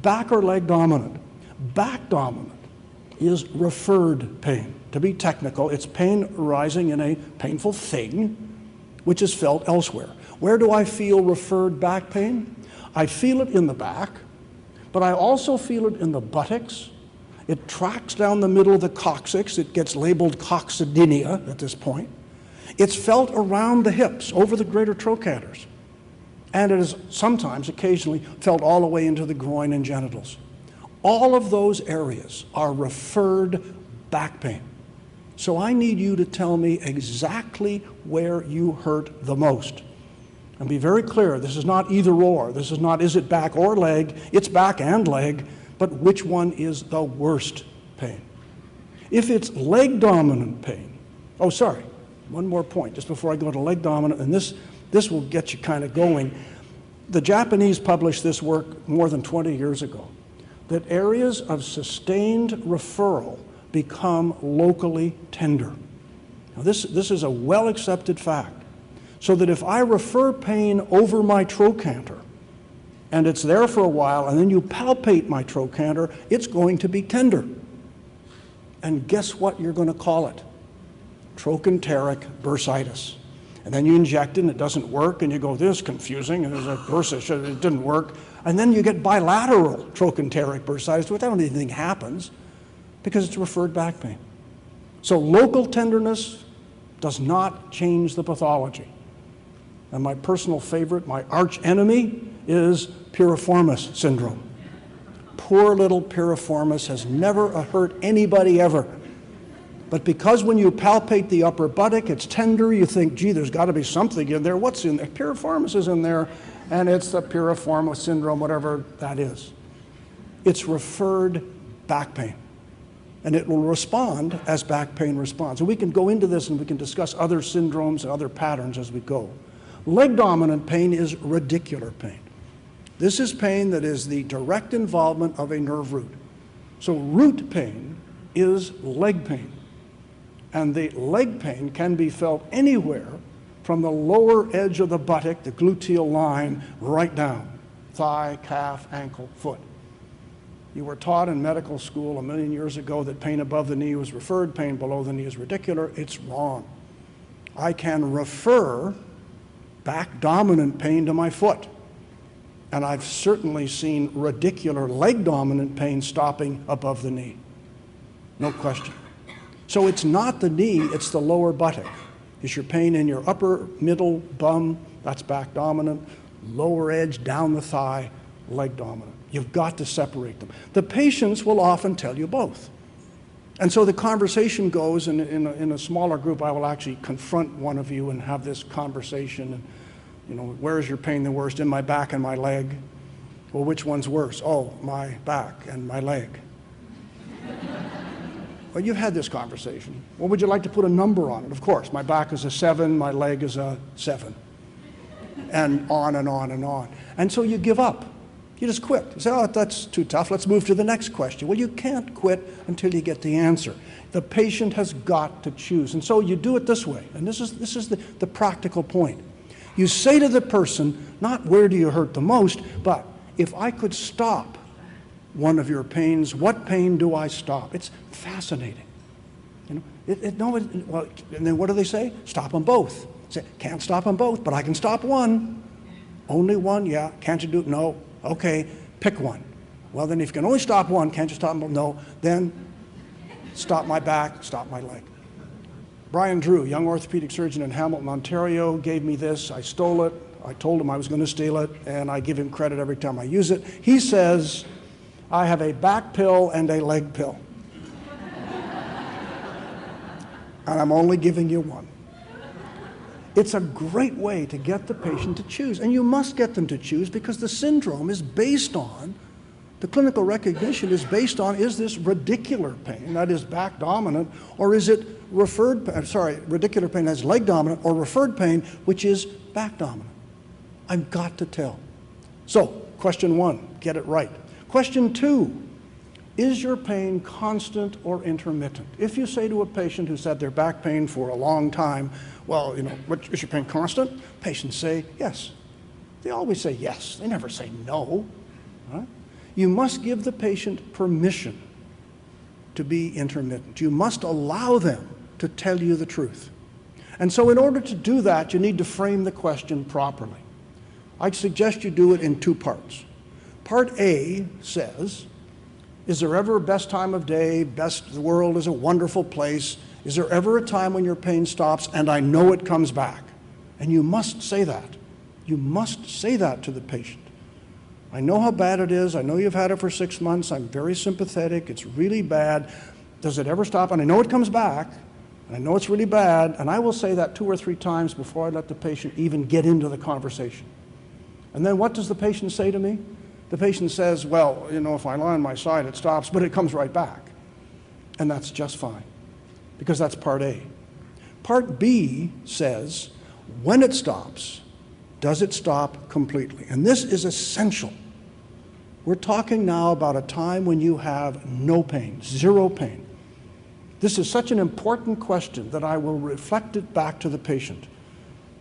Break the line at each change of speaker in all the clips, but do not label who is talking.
Back or leg dominant? Back dominant is referred pain. To be technical, it's pain arising in a painful thing which is felt elsewhere. Where do I feel referred back pain? I feel it in the back, but I also feel it in the buttocks. It tracks down the middle of the coccyx. It gets labeled coccydynia at this point. It's felt around the hips, over the greater trochanters. And it is sometimes, occasionally, felt all the way into the groin and genitals. All of those areas are referred back pain. So I need you to tell me exactly where you hurt the most. And be very clear, this is not either or. This is not, is it back or leg? It's back and leg, but which one is the worst pain? If it's leg dominant pain, oh, sorry, one more point just before I go to leg dominant, and this will get you kind of going. The Japanese published this work more than 20 years ago, that areas of sustained referral become locally tender. Now this is a well-accepted fact. So that if I refer pain over my trochanter, and it's there for a while, and then you palpate my trochanter, it's going to be tender. And guess what you're going to call it? Trochanteric bursitis. And then you inject it and it doesn't work, and you go, this is confusing, and there's a bursitis, it didn't work. And then you get bilateral trochanteric bursitis, which I don't even think happens, because it's referred back pain. So local tenderness does not change the pathology. And my personal favorite, my arch enemy, is piriformis syndrome. Poor little piriformis has never hurt anybody ever. But because when you palpate the upper buttock, it's tender, you think, gee, there's got to be something in there. What's in there? Piriformis is in there, and it's the piriformis syndrome, whatever that is. It's referred back pain. And it will respond as back pain responds. And we can go into this and we can discuss other syndromes and other patterns as we go. Leg dominant pain is radicular pain. This is pain that is the direct involvement of a nerve root. So root pain is leg pain. And the leg pain can be felt anywhere from the lower edge of the buttock, the gluteal line, right down. Thigh, calf, ankle, foot. You were taught in medical school a million years ago that pain above the knee was referred, pain below the knee is radicular. It's wrong. I can refer back dominant pain to my foot. And I've certainly seen radicular leg dominant pain stopping above the knee. No question. So it's not the knee, it's the lower buttock. Is your pain in your upper, middle, bum? That's back dominant. Lower edge, down the thigh, leg dominant. You've got to separate them. The patients will often tell you both. And so the conversation goes, and in a smaller group, I will actually confront one of you and have this conversation. And, you know, where is your pain the worst? In my back and my leg. Well, which one's worse? Oh, my back and my leg. Well, you've had this conversation. Well, would you like to put a number on it? Of course, my back is a 7, my leg is a 7. And on and on and on. And so you give up. You just quit. You say, oh, that's too tough. Let's move to the next question. Well, you can't quit until you get the answer. The patient has got to choose. And so you do it this way. And this is the practical point. You say to the person, not where do you hurt the most, but if I could stop one of your pains, what pain do I stop? It's fascinating. You know, well, and then what do they say? Stop them both. Say, can't stop them both, but I can stop one. Only one? Yeah. Can't you do it? No. Okay, pick one. Well, then if you can only stop one, can't you stop them? No. Then stop my back, stop my leg. Brian Drew, young orthopedic surgeon in Hamilton, Ontario, gave me this. I stole it. I told him I was going to steal it, and I give him credit every time I use it. He says, I have a back pill and a leg pill. And I'm only giving you one. It's a great way to get the patient to choose. And you must get them to choose because the syndrome is based on, the clinical recognition is based on, is this radicular pain, that is back dominant, or is it radicular pain that's leg dominant, or referred pain, which is back dominant. I've got to tell. So, question 1, get it right. Question 2, is your pain constant or intermittent? If you say to a patient who's had their back pain for a long time, well, you know, is your pain constant? Patients say yes. They always say yes. They never say no. Right? You must give the patient permission to be intermittent. You must allow them to tell you the truth. And so in order to do that, you need to frame the question properly. I suggest you do it in two parts. Part A says, is there ever a best time of day? The world is a wonderful place. Is there ever a time when your pain stops and I know it comes back? And you must say that. You must say that to the patient. I know how bad it is. I know you've had it for 6 months. I'm very sympathetic. It's really bad. Does it ever stop? And I know it comes back. And I know it's really bad. And I will say that 2 or 3 times before I let the patient even get into the conversation. And then what does the patient say to me? The patient says, well, you know, if I lie on my side, it stops, but it comes right back. And that's just fine, because that's part A. Part B says, when it stops, does it stop completely? And this is essential. We're talking now about a time when you have no pain, zero pain. This is such an important question that I will reflect it back to the patient.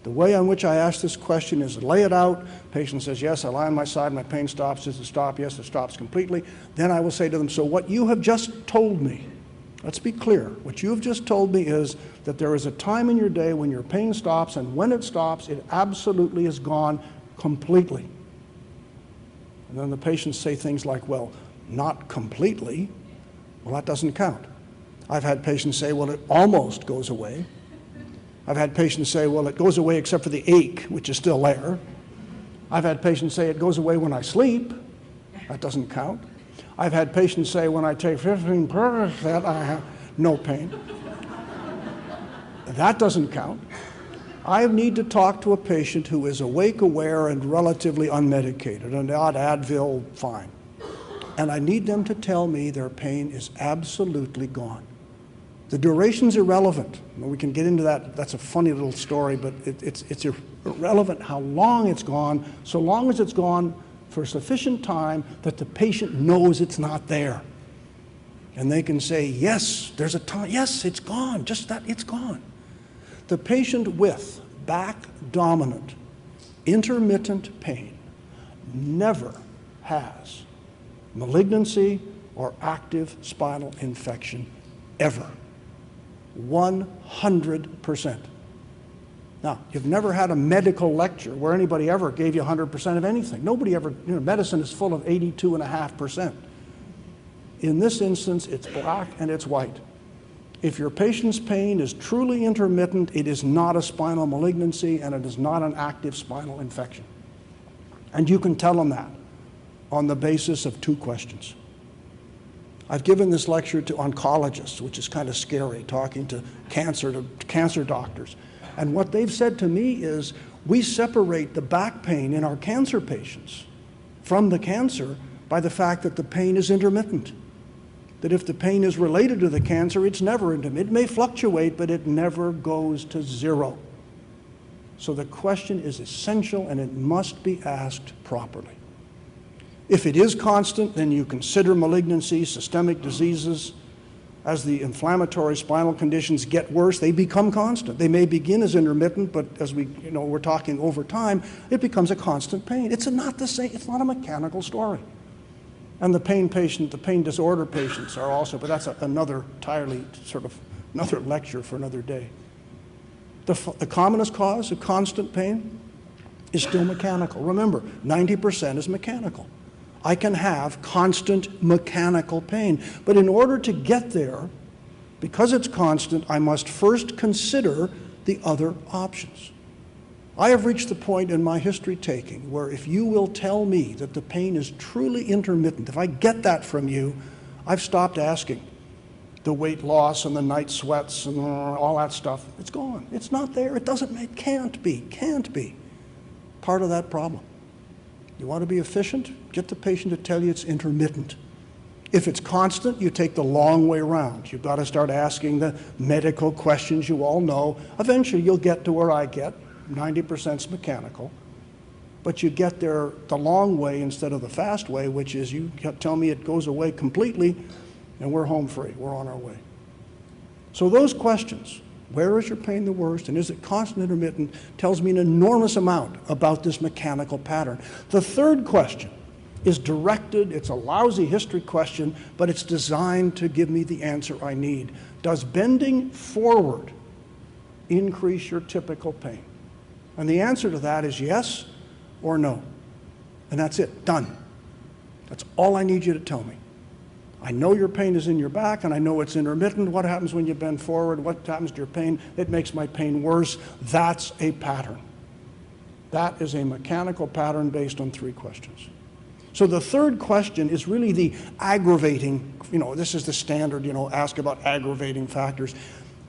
The way in which I ask this question is lay it out. Patient says, yes, I lie on my side, my pain stops. Does it stop? Yes, it stops completely. Then I will say to them, so what you have just told me, let's be clear. What you have just told me is that there is a time in your day when your pain stops, and when it stops, it absolutely is gone completely. And then the patients say things like, well, not completely. Well, that doesn't count. I've had patients say, well, it almost goes away. I've had patients say, well, it goes away except for the ache, which is still there. I've had patients say it goes away when I sleep. That doesn't count. I've had patients say when I take 15%, I have no pain. That doesn't count. I need to talk to a patient who is awake, aware, and relatively unmedicated, an odd Advil, fine. And I need them to tell me their pain is absolutely gone. The duration's irrelevant. We can get into that. That's a funny little story, but it's irrelevant how long it's gone, so long as it's gone for sufficient time that the patient knows it's not there. And they can say, yes, there's a time, yes, it's gone, just that, it's gone. The patient with back-dominant, intermittent pain never has malignancy or active spinal infection, ever. 100%. Now, you've never had a medical lecture where anybody ever gave you 100% of anything. Nobody ever, medicine is full of 82.5%. In this instance, it's black and it's white. If your patient's pain is truly intermittent, it is not a spinal malignancy and it is not an active spinal infection. And you can tell them that on the basis of 2 questions. I've given this lecture to oncologists, which is kind of scary, talking to cancer doctors. And what they've said to me is, we separate the back pain in our cancer patients from the cancer by the fact that the pain is intermittent. That if the pain is related to the cancer, it's never intermittent. It may fluctuate, but it never goes to zero. So the question is essential and it must be asked properly. If it is constant, then you consider malignancy, systemic diseases. As the inflammatory spinal conditions get worse, they become constant. They may begin as intermittent, but as we're talking over time, it becomes a constant pain. It's not the same, it's not a mechanical story. And the pain patient, the pain disorder patients are also, but that's another another lecture for another day. The commonest cause of constant pain is still mechanical. Remember, 90% is mechanical. I can have constant mechanical pain. But in order to get there, because it's constant, I must first consider the other options. I have reached the point in my history taking where if you will tell me that the pain is truly intermittent, if I get that from you, I've stopped asking. The weight loss and the night sweats and all that stuff, it's gone. It's not there. It can't be part of that problem. You want to be efficient? Get the patient to tell you it's intermittent. If it's constant, you take the long way around. You've got to start asking the medical questions you all know. Eventually, you'll get to where I get. 90% is mechanical. But you get there the long way instead of the fast way, which is you tell me it goes away completely, and we're home free. We're on our way. So those questions, where is your pain the worst, and is it constant intermittent, tells me an enormous amount about this mechanical pattern. The third question is directed, it's a lousy history question, but it's designed to give me the answer I need. Does bending forward increase your typical pain? And the answer to that is yes or no. And that's it, done. That's all I need you to tell me. I know your pain is in your back, and I know it's intermittent. What happens when you bend forward? What happens to your pain? It makes my pain worse. That's a pattern. That is a mechanical pattern based on 3 questions. So the third question is really the aggravating, this is the standard, ask about aggravating factors.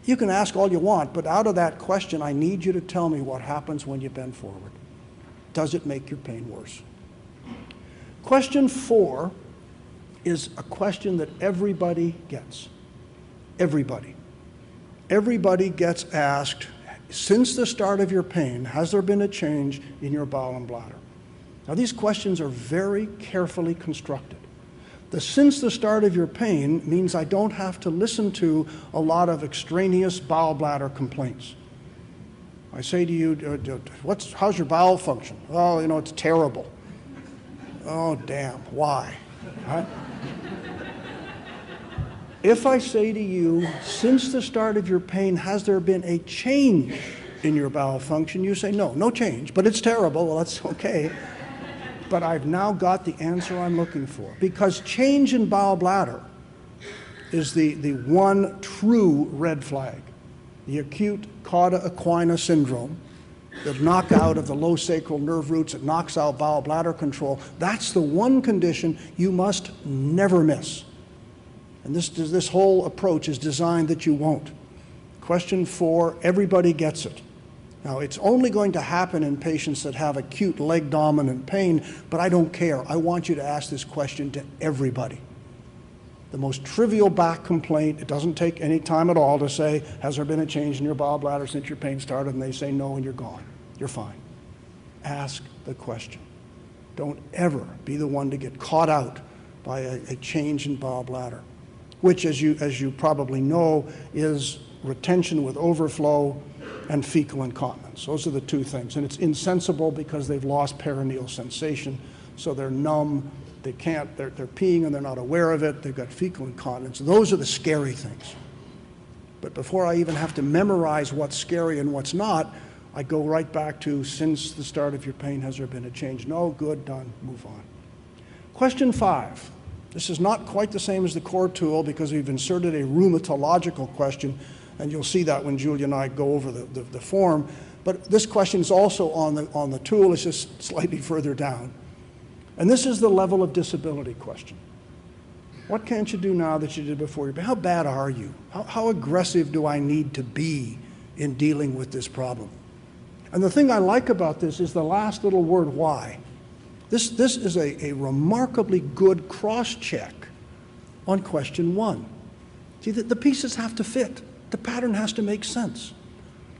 You can ask all you want, but out of that question, I need you to tell me what happens when you bend forward. Does it make your pain worse? Question 4 is a question that everybody gets. Everybody. Everybody gets asked, since the start of your pain, has there been a change in your bowel and bladder? Now, these questions are very carefully constructed. Since the start of your pain means I don't have to listen to a lot of extraneous bowel bladder complaints. I say to you, how's your bowel function? Oh, it's terrible. Oh, damn, why? Right? If I say to you, since the start of your pain, has there been a change in your bowel function? You say, no change, but it's terrible. Well, that's okay. But I've now got the answer I'm looking for. Because change in bowel bladder is the one true red flag. The acute cauda equina syndrome, the knockout of the low sacral nerve roots, it knocks out bowel bladder control. That's the one condition you must never miss. And this whole approach is designed that you won't. Question 4, everybody gets it. Now, it's only going to happen in patients that have acute leg dominant pain, but I don't care. I want you to ask this question to everybody. The most trivial back complaint, it doesn't take any time at all to say, has there been a change in your bowel bladder since your pain started? And they say no, and you're gone. You're fine. Ask the question. Don't ever be the one to get caught out by a change in bowel bladder, which, as you probably know, is retention with overflow and fecal incontinence. Those are the 2 things. And it's insensible because they've lost perineal sensation, so they're numb. They're peeing and they're not aware of it. They've got fecal incontinence. Those are the scary things. But before I even have to memorize what's scary and what's not, I go right back to, since the start of your pain, has there been a change? No, good, done, move on. Question 5. This is not quite the same as the core tool because we've inserted a rheumatological question, and you'll see that when Julia and I go over the form. But this question is also on the tool. It's just slightly further down. And this is the level of disability question. What can't you do now that you did before? How bad are you? How aggressive do I need to be in dealing with this problem? And the thing I like about this is the last little word, why. This is a remarkably good cross-check on question 1. See, the pieces have to fit. The pattern has to make sense.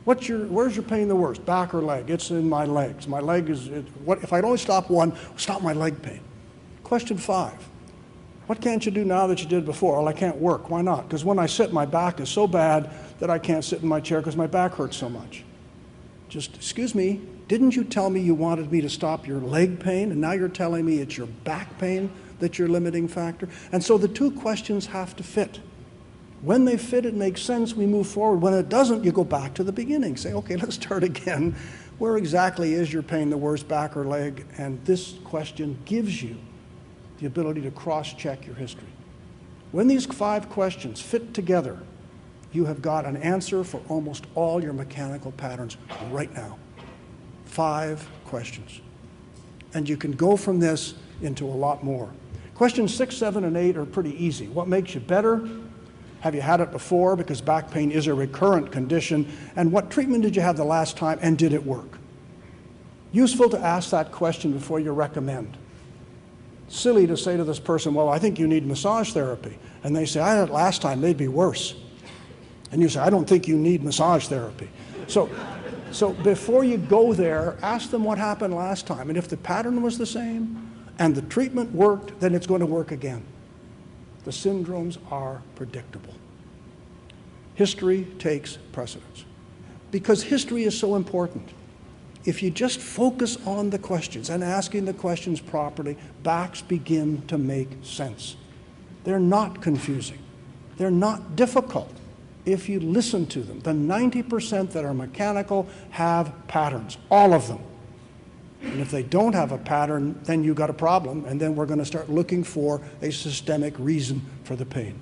Where's your pain the worst, back or leg? It's in my legs. My leg is, if I'd only stop one, stop my leg pain. Question 5, what can't you do now that you did before? Well, I can't work. Why not? Because when I sit, my back is so bad that I can't sit in my chair because my back hurts so much. Just, excuse me, didn't you tell me you wanted me to stop your leg pain, and now you're telling me it's your back pain that's your limiting factor? And so the 2 questions have to fit. When they fit, it makes sense, we move forward. When it doesn't, you go back to the beginning. Say, okay, let's start again. Where exactly is your pain the worst, back or leg? And this question gives you the ability to cross-check your history. When these 5 questions fit together, you have got an answer for almost all your mechanical patterns right now. 5 questions. And you can go from this into a lot more. Questions 6, 7, and 8 are pretty easy. What makes you better? Have you had it before? Because back pain is a recurrent condition. And what treatment did you have the last time, and did it work? Useful to ask that question before you recommend. Silly to say to this person, well, I think you need massage therapy. And they say, I had it last time, they'd be worse. And you say, I don't think you need massage therapy. So before you go there, ask them what happened last time. And if the pattern was the same and the treatment worked, then it's going to work again. The syndromes are predictable. History takes precedence because history is so important. if you just focus on the questions and asking the questions properly, backs begin to make sense. They're not confusing. They're not difficult if you listen to them. The 90% that are mechanical have patterns, all of them. And if they don't have a pattern, then you've got a problem, and then we're going to start looking for a systemic reason for the pain.